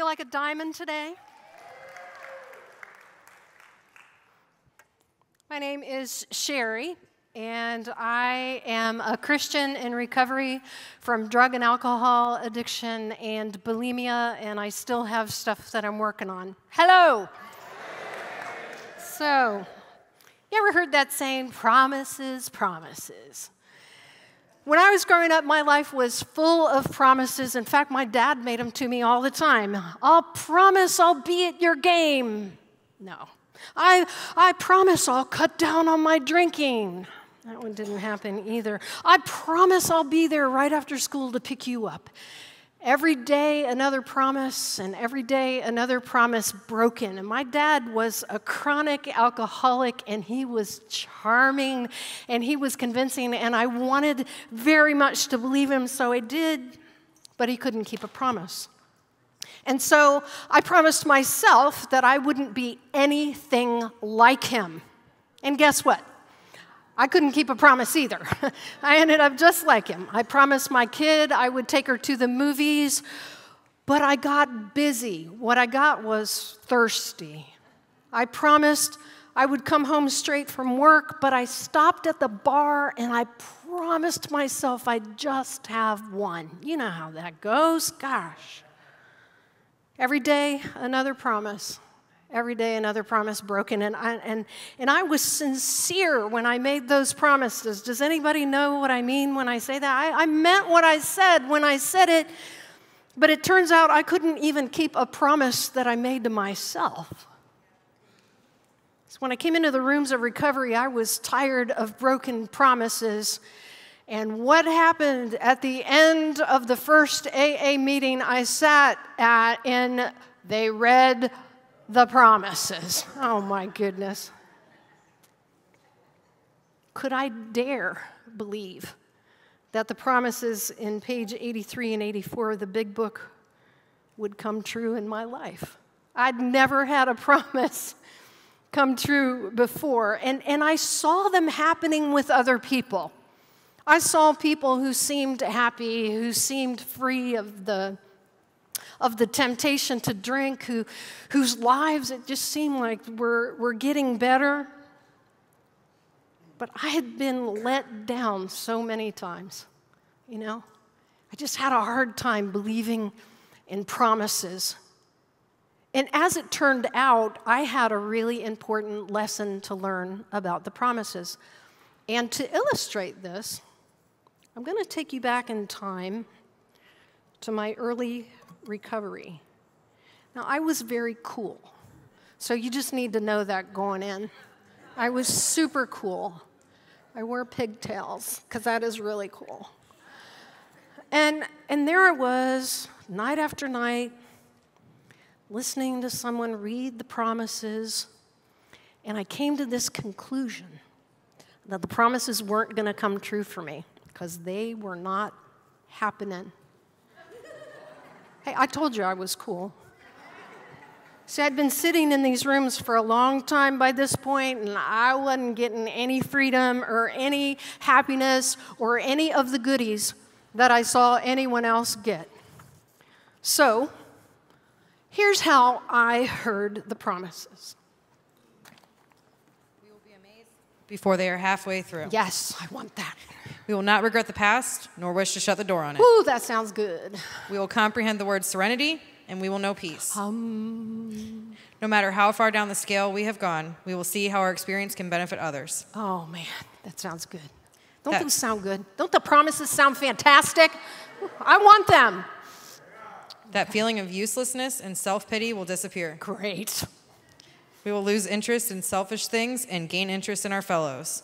feel like a diamond today? My name is Shari, and I am a Christian in recovery from drug and alcohol addiction and bulimia, and I still have stuff that I'm working on. Hello! So, you ever heard that saying, promises, promises? When I was growing up, my life was full of promises. In fact, my dad made them to me all the time. I'll promise I'll be at your game. No. I promise I'll cut down on my drinking. That one didn't happen either. I promise I'll be there right after school to pick you up. Every day, another promise, and every day, another promise broken. And my dad was a chronic alcoholic, and he was charming, and he was convincing, and I wanted very much to believe him, so I did, but he couldn't keep a promise. And so I promised myself that I wouldn't be anything like him. And guess what? I couldn't keep a promise either. I ended up just like him. I promised my kid I would take her to the movies, but I got busy. What I got was thirsty. I promised I would come home straight from work, but I stopped at the bar and I promised myself I'd just have one. You know how that goes. Gosh. Every day, another promise. Every day, another promise broken. And I was sincere when I made those promises. Does anybody know what I mean when I say that? I meant what I said when I said it, but it turns out I couldn't even keep a promise that I made to myself. So when I came into the rooms of recovery, I was tired of broken promises. And what happened at the end of the first AA meeting I sat at, and they read the promises. Oh my goodness. Could I dare believe that the promises in page 83 and 84 of the big book would come true in my life? I'd never had a promise come true before, and I saw them happening with other people. I saw people who seemed happy, who seemed free of the temptation to drink, whose lives it just seemed like were getting better. But I had been let down so many times, you know. I just had a hard time believing in promises. And as it turned out, I had a really important lesson to learn about the promises. And to illustrate this, I'm going to take you back in time to my early recovery. Now, I was very cool, so you just need to know that going in. I was super cool. I wore pigtails, because that is really cool. And there I was, night after night, listening to someone read the promises, and I came to this conclusion that the promises weren't going to come true for me, because they were not happening. Hey, I told you I was cool. See, I'd been sitting in these rooms for a long time by this point, and I wasn't getting any freedom or any happiness or any of the goodies that I saw anyone else get. So, here's how I heard the promises. We will be amazed before they are halfway through. Yes, I want that. We will not regret the past, nor wish to shut the door on it. Ooh, that sounds good. We will comprehend the word serenity, and we will know peace. No matter how far down the scale we have gone, we will see how our experience can benefit others. Oh, man, that sounds good. Don't those sound good? Don't the promises sound fantastic? I want them. That feeling of uselessness and self-pity will disappear. Great. We will lose interest in selfish things and gain interest in our fellows.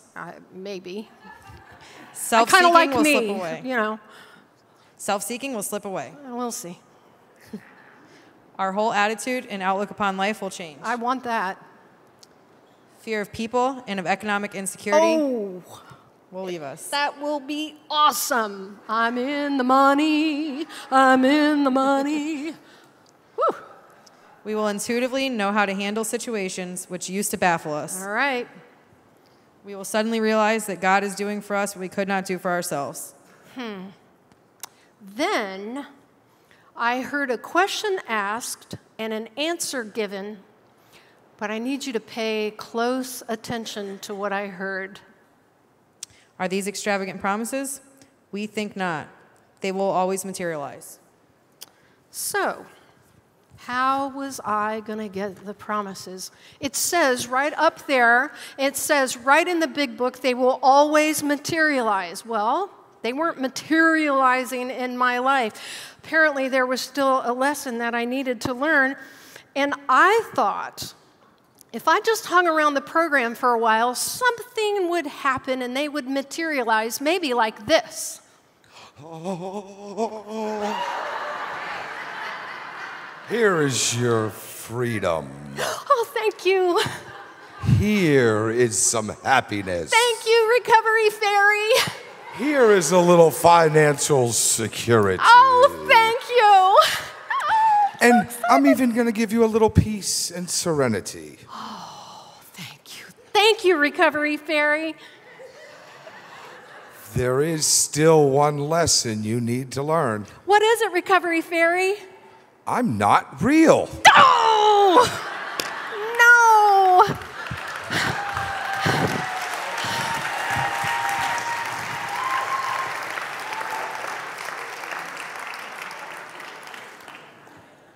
Maybe. Self-seeking like will me, slip away. You know. Self-seeking will slip away. We'll see. Our whole attitude and outlook upon life will change. I want that. Fear of people and of economic insecurity will leave us. That will be awesome. I'm in the money. I'm in the money. Whew. We will intuitively know how to handle situations which used to baffle us. All right. We will suddenly realize that God is doing for us what we could not do for ourselves. Then I heard a question asked and an answer given, but I need you to pay close attention to what I heard. Are these extravagant promises? We think not. They will always materialize. So, how was I going to get the promises? It says right up there, it says right in the big book, they will always materialize. Well, they weren't materializing in my life. Apparently, there was still a lesson that I needed to learn. And I thought, if I just hung around the program for a while, something would happen and they would materialize, maybe like this. Here is your freedom. Oh, thank you. Here is some happiness. Thank you, Recovery Fairy. Here is a little financial security. Oh, thank you. And I'm even going to give you a little peace and serenity. Oh, thank you. Thank you, Recovery Fairy. There is still one lesson you need to learn. What is it, Recovery Fairy? I'm not real. Oh! No!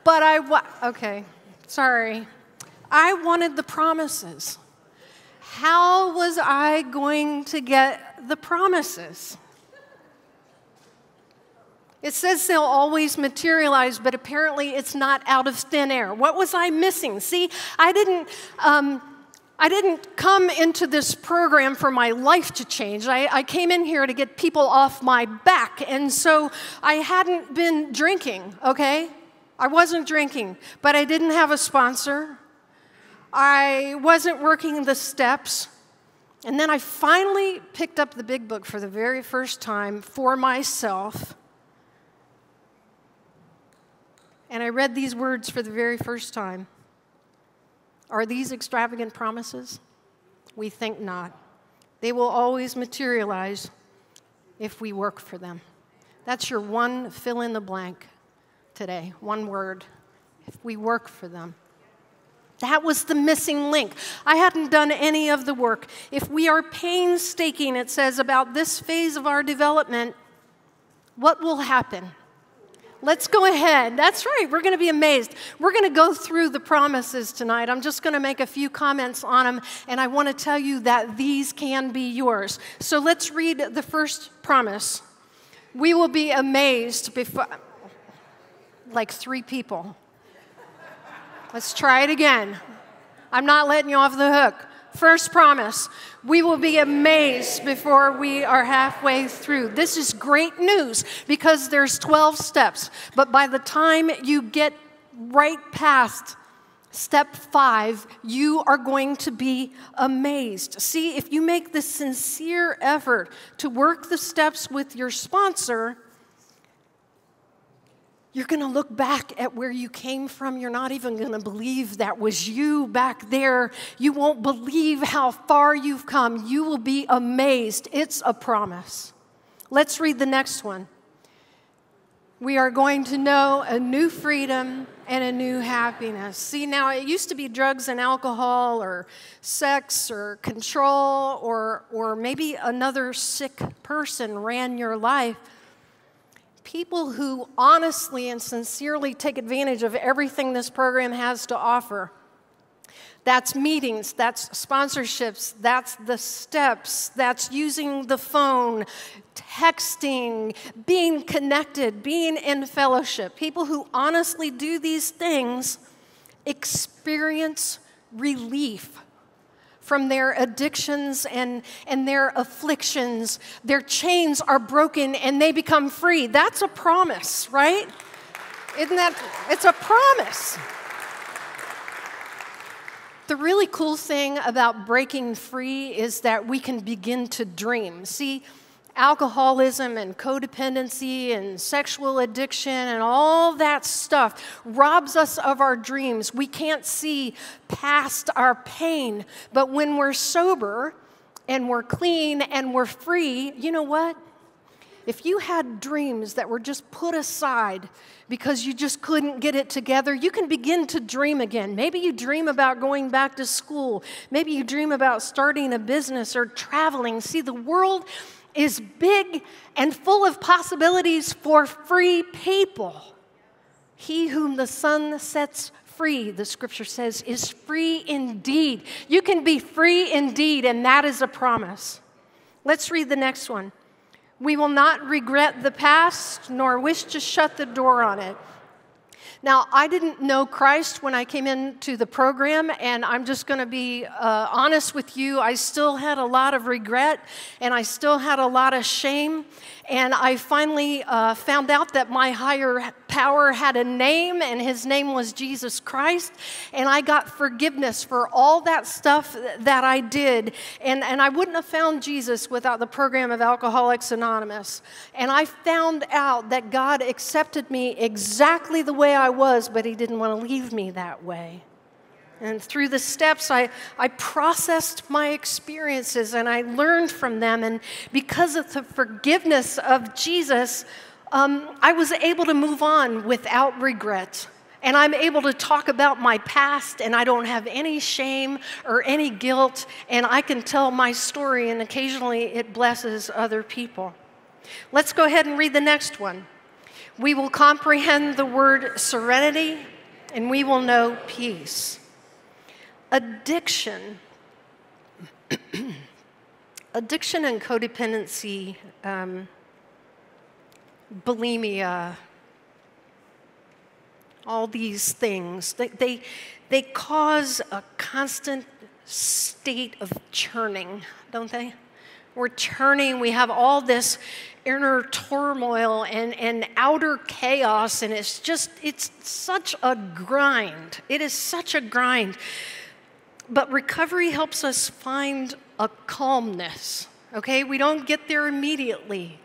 But okay, sorry. I wanted the promises. How was I going to get the promises? It says they'll always materialize, but apparently it's not out of thin air. What was I missing? See, I didn't come into this program for my life to change. I came in here to get people off my back, and so I hadn't been drinking, okay? I wasn't drinking, but I didn't have a sponsor. I wasn't working the steps. And then I finally picked up the big book for the very first time for myself. And I read these words for the very first time. Are these extravagant promises? We think not. They will always materialize if we work for them. That's your one fill in the blank today. One word. If we work for them. That was the missing link. I hadn't done any of the work. If we are painstaking, it says, about this phase of our development, what will happen? Let's go ahead. That's right. We're going to be amazed. We're going to go through the promises tonight. I'm just going to make a few comments on them, and I want to tell you that these can be yours. So let's read the first promise. We will be amazed before, like 3 people. Let's try it again. I'm not letting you off the hook. First promise, we will be amazed before we are halfway through. This is great news because there's 12 steps. But by the time you get right past step 5, you are going to be amazed. See, if you make the sincere effort to work the steps with your sponsor, you're going to look back at where you came from. You're not even going to believe that was you back there. You won't believe how far you've come. You will be amazed. It's a promise. Let's read the next one. We are going to know a new freedom and a new happiness. See, now it used to be drugs and alcohol or sex or control or maybe another sick person ran your life. People who honestly and sincerely take advantage of everything this program has to offer. That's meetings, that's sponsorships, that's the steps, that's using the phone, texting, being connected, being in fellowship. People who honestly do these things experience relief from their addictions and their afflictions. Their chains are broken and they become free. That's a promise, right? Isn't that? It's a promise. The really cool thing about breaking free is that we can begin to dream. See, alcoholism and codependency and sexual addiction and all that stuff robs us of our dreams. We can't see past our pain. But when we're sober and we're clean and we're free, you know what? If you had dreams that were just put aside because you just couldn't get it together, you can begin to dream again. Maybe you dream about going back to school. Maybe you dream about starting a business or traveling. See, the world is big and full of possibilities for free people. He whom the Son sets free, the scripture says, is free indeed. You can be free indeed, and that is a promise. Let's read the next one. We will not regret the past, nor wish to shut the door on it. Now, I didn't know Christ when I came into the program, and I'm just going to be honest with you. I still had a lot of regret, and I still had a lot of shame. And I finally found out that my higher power had a name, and his name was Jesus Christ. And I got forgiveness for all that stuff that I did. And I wouldn't have found Jesus without the program of Alcoholics Anonymous. And I found out that God accepted me exactly the way I was, but he didn't want to leave me that way. And through the steps, I processed my experiences and I learned from them. And because of the forgiveness of Jesus, I was able to move on without regret. And I'm able to talk about my past, and I don't have any shame or any guilt. And I can tell my story, and occasionally it blesses other people. Let's go ahead and read the next one. We will comprehend the word serenity, and we will know peace. Addiction and codependency, bulimia, all these things, they cause a constant state of churning, don't they? We're churning, we have all this inner turmoil and outer chaos, and it's such a grind. It is such a grind. But recovery helps us find a calmness, okay? We don't get there immediately,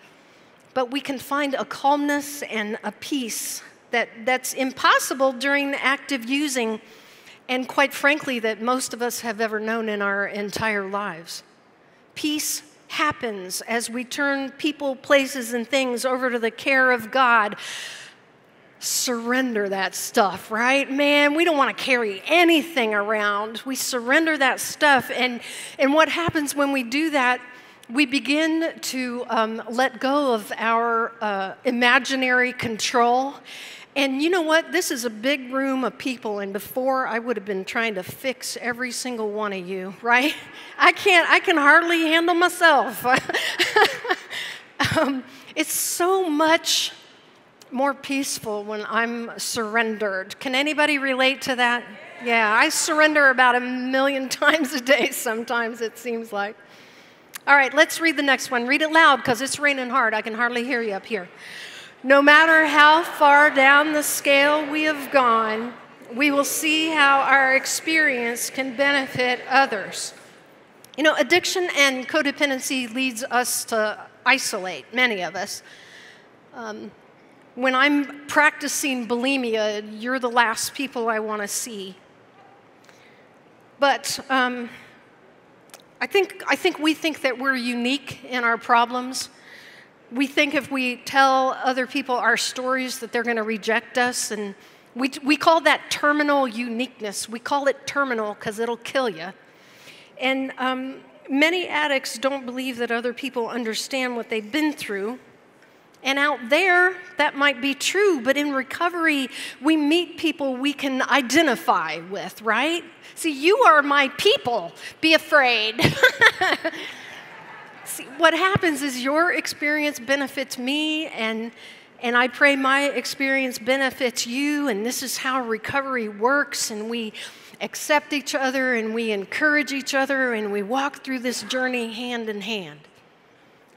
but we can find a calmness and a peace that's impossible during active using, and quite frankly, that most of us have ever known in our entire lives. Peace happens as we turn people, places, and things over to the care of God. Surrender that stuff, right? Man, we don't want to carry anything around. We surrender that stuff. And what happens when we do that, we begin to let go of our imaginary control. And you know what? This is a big room of people, and before I would have been trying to fix every single one of you, right? I can hardly handle myself. It's so much more peaceful when I'm surrendered. Can anybody relate to that? Yeah, I surrender about 1,000,000 times a day sometimes, it seems like. All right, let's read the next one. Read it loud because it's raining hard. I can hardly hear you up here. No matter how far down the scale we have gone, we will see how our experience can benefit others. You know, addiction and codependency leads us to isolate, many of us. When I'm practicing bulimia, you're the last people I want to see. But I think we think that we're unique in our problems. We think if we tell other people our stories that they're going to reject us, and we call that terminal uniqueness. We call it terminal because it'll kill you. And many addicts don't believe that other people understand what they've been through. And out there, that might be true, but in recovery, we meet people we can identify with, right? See, you are my people. Be afraid. See, what happens is your experience benefits me, and I pray my experience benefits you, and this is how recovery works, and we accept each other, and we encourage each other, and we walk through this journey hand in hand.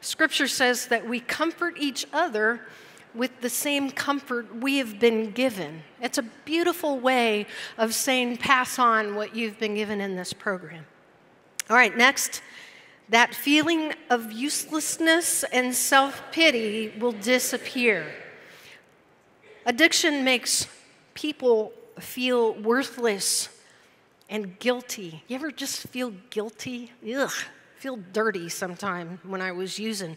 Scripture says that we comfort each other with the same comfort we have been given. It's a beautiful way of saying pass on what you've been given in this program. All right, next, that feeling of uselessness and self-pity will disappear. Addiction makes people feel worthless and guilty. You ever just feel guilty? Ugh. Feel dirty sometime when I was using.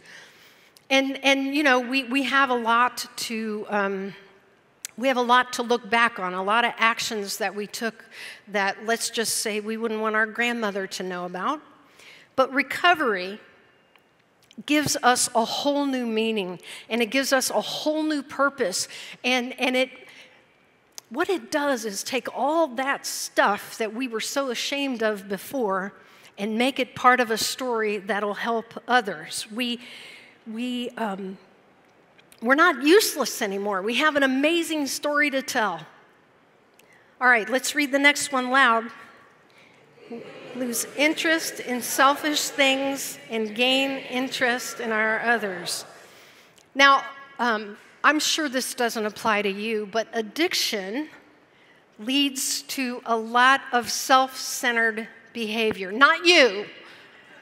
And you know, we have a lot to look back on, a lot of actions that we took that, let's just say, we wouldn't want our grandmother to know about. But recovery gives us a whole new meaning, and it gives us a whole new purpose. And what it does is take all that stuff that we were so ashamed of before and make it part of a story that'll help others. We're not useless anymore. We have an amazing story to tell. All right, let's read the next one loud. Lose interest in selfish things and gain interest in our others. Now, I'm sure this doesn't apply to you, but addiction leads to a lot of self-centered behavior. Not you,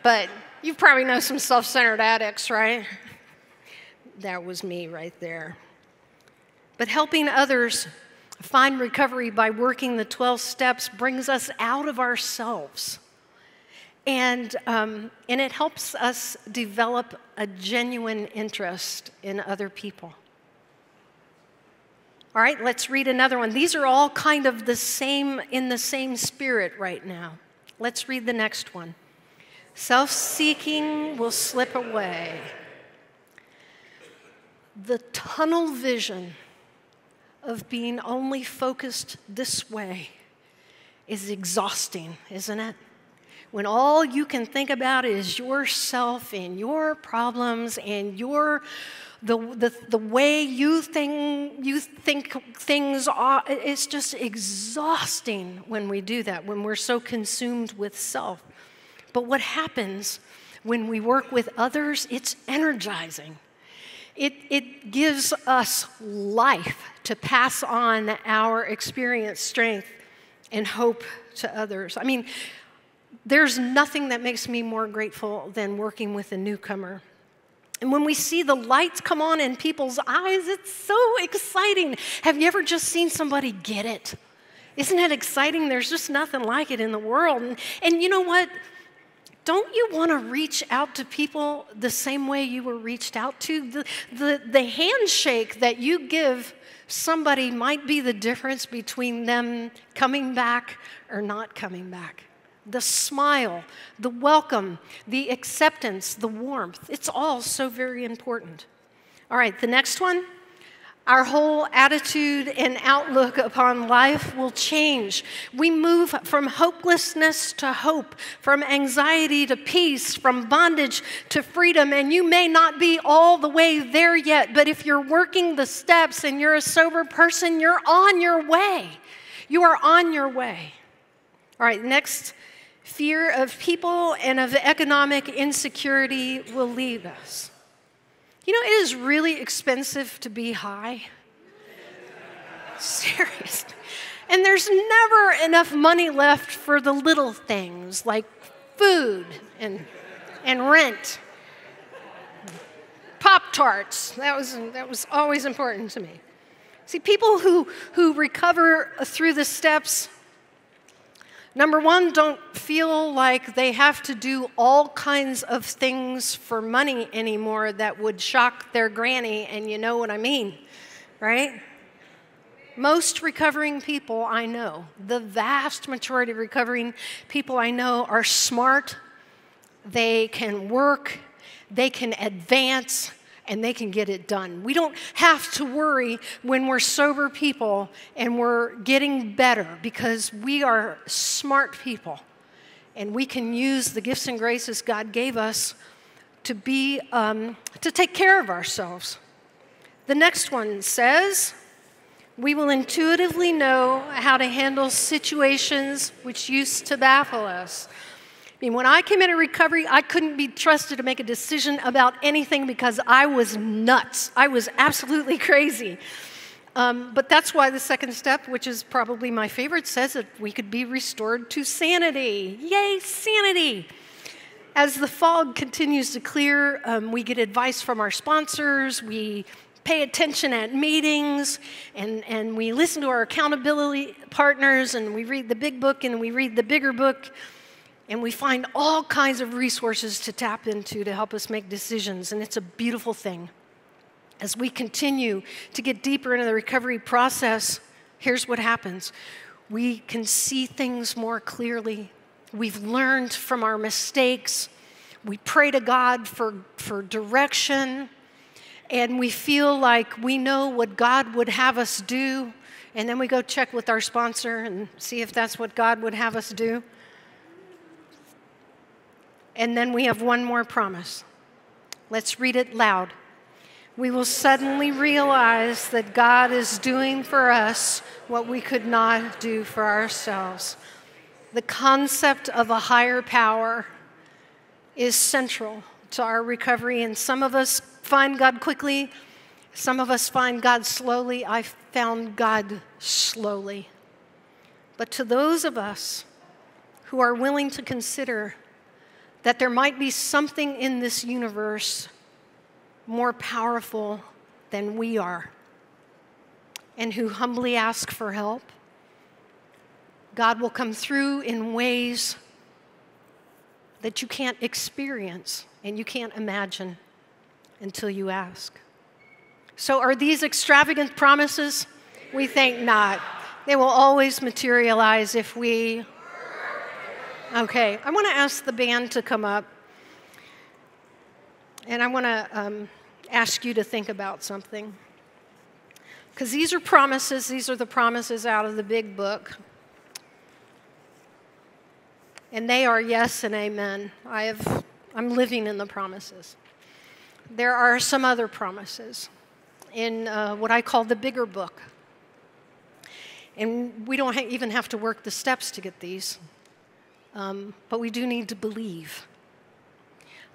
but you probably know some self-centered addicts, right? That was me right there. But helping others find recovery by working the 12 steps brings us out of ourselves. And it helps us develop a genuine interest in other people. All right, let's read another one. These are all kind of the same, in the same spirit right now. Let's read the next one. Self-seeking will slip away. The tunnel vision of being only focused this way is exhausting, isn't it? When all you can think about is yourself and your problems and the way you think things are. It's just exhausting when we do that, when we're so consumed with self. But what happens when we work with others, it's energizing. It gives us life to pass on our experience, strength, and hope to others. I mean, there's nothing that makes me more grateful than working with a newcomer. And when we see the lights come on in people's eyes, it's so exciting. Have you ever just seen somebody get it? Isn't it exciting? There's just nothing like it in the world. And you know what? Don't you want to reach out to people the same way you were reached out to? The handshake that you give somebody might be the difference between them coming back or not coming back. The smile, the welcome, the acceptance, the warmth, it's all so very important. All right, the next one. Our whole attitude and outlook upon life will change. We move from hopelessness to hope, from anxiety to peace, from bondage to freedom. And you may not be all the way there yet, but if you're working the steps and you're a sober person, you're on your way. You are on your way. All right, next. Fear of people and of economic insecurity will leave us. You know, it is really expensive to be high. Seriously. And there's never enough money left for the little things like food and rent. Pop-Tarts, that was always important to me. See, people who recover through the steps, number one, don't feel like they have to do all kinds of things for money anymore that would shock their granny, and you know what I mean, right? Most recovering people I know, the vast majority of recovering people I know are smart, they can work, they can advance, and they can get it done. We don't have to worry when we're sober people and we're getting better because we are smart people and we can use the gifts and graces God gave us to take care of ourselves. The next one says, we will intuitively know how to handle situations which used to baffle us. I mean, when I came into recovery, I couldn't be trusted to make a decision about anything because I was nuts. I was absolutely crazy. But that's why the second step, which is probably my favorite, says that we could be restored to sanity. Yay, sanity! As the fog continues to clear, we get advice from our sponsors, we pay attention at meetings, and we listen to our accountability partners, and we read the big book and we read the bigger book. And we find all kinds of resources to tap into to help us make decisions, and it's a beautiful thing. As we continue to get deeper into the recovery process, here's what happens. We can see things more clearly. We've learned from our mistakes. We pray to God for direction, and we feel like we know what God would have us do, and then we go check with our sponsor and see if that's what God would have us do. And then we have one more promise. Let's read it loud. We will suddenly realize that God is doing for us what we could not do for ourselves. The concept of a higher power is central to our recovery, and some of us find God quickly, some of us find God slowly. I found God slowly. But to those of us who are willing to consider that there might be something in this universe more powerful than we are, and who humbly ask for help, God will come through in ways that you can't experience and you can't imagine until you ask. So are these extravagant promises? We think not. They will always materialize if we... Okay, I want to ask the band to come up, and I want to ask you to think about something. Because these are promises. These are the promises out of the big book. And they are yes and amen. I'm living in the promises. There are some other promises in what I call the bigger book. And we don't even have to work the steps to get these. But we do need to believe.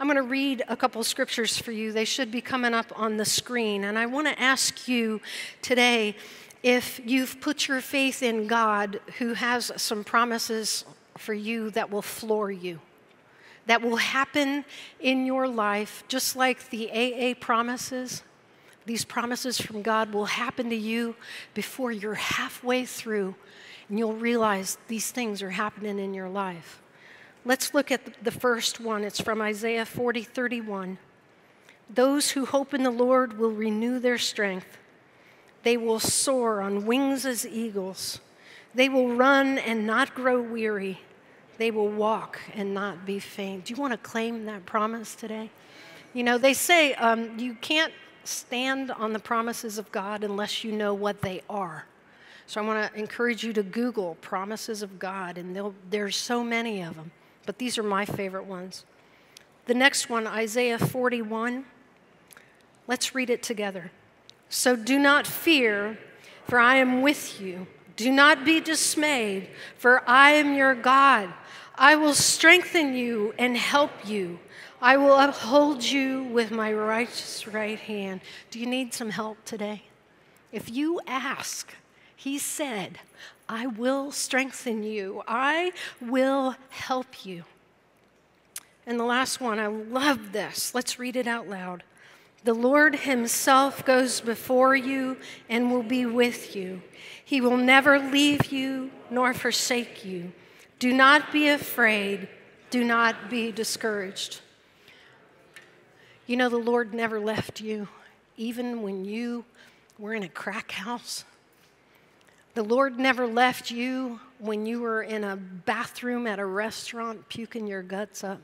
I'm going to read a couple scriptures for you. They should be coming up on the screen. And I want to ask you today if you've put your faith in God, who has some promises for you that will floor you, that will happen in your life, just like the AA promises. These promises from God will happen to you before you're halfway through, and you'll realize these things are happening in your life. Let's look at the first one. It's from Isaiah 40:31. Those who hope in the Lord will renew their strength. They will soar on wings as eagles. They will run and not grow weary. They will walk and not be faint. Do you want to claim that promise today? You know, they say you can't stand on the promises of God unless you know what they are. So I want to encourage you to Google promises of God, and there's so many of them. But these are my favorite ones. The next one, Isaiah 41. Let's read it together. So do not fear, for I am with you. Do not be dismayed, for I am your God. I will strengthen you and help you. I will uphold you with my righteous right hand. Do you need some help today? If you ask, he said, I will strengthen you. I will help you. And the last one, I love this. Let's read it out loud. The Lord himself goes before you and will be with you. He will never leave you nor forsake you. Do not be afraid. Do not be discouraged. You know, the Lord never left you, even when you were in a crack house. The Lord never left you when you were in a bathroom at a restaurant puking your guts up.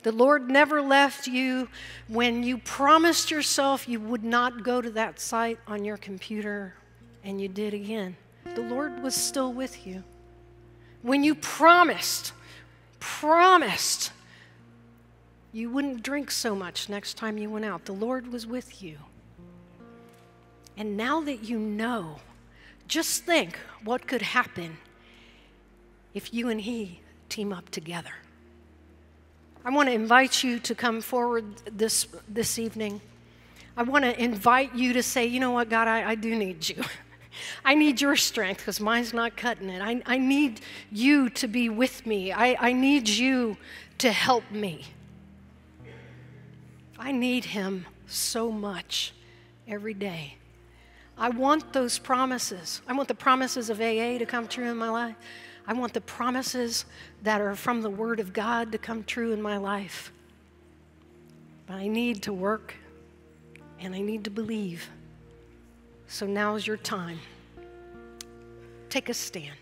The Lord never left you when you promised yourself you would not go to that site on your computer and you did again. The Lord was still with you. When you promised you wouldn't drink so much next time you went out, the Lord was with you. And now that you know, just think what could happen if you and he team up together. I want to invite you to come forward this evening. I want to invite you to say, you know what, God, I do need you. I need your strength because mine's not cutting it. I need you to be with me. I need you to help me. I need him so much every day. I want those promises. I want the promises of AA to come true in my life. I want the promises that are from the Word of God to come true in my life. But I need to work and I need to believe. So now's your time. Take a stand.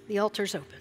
The altar's open.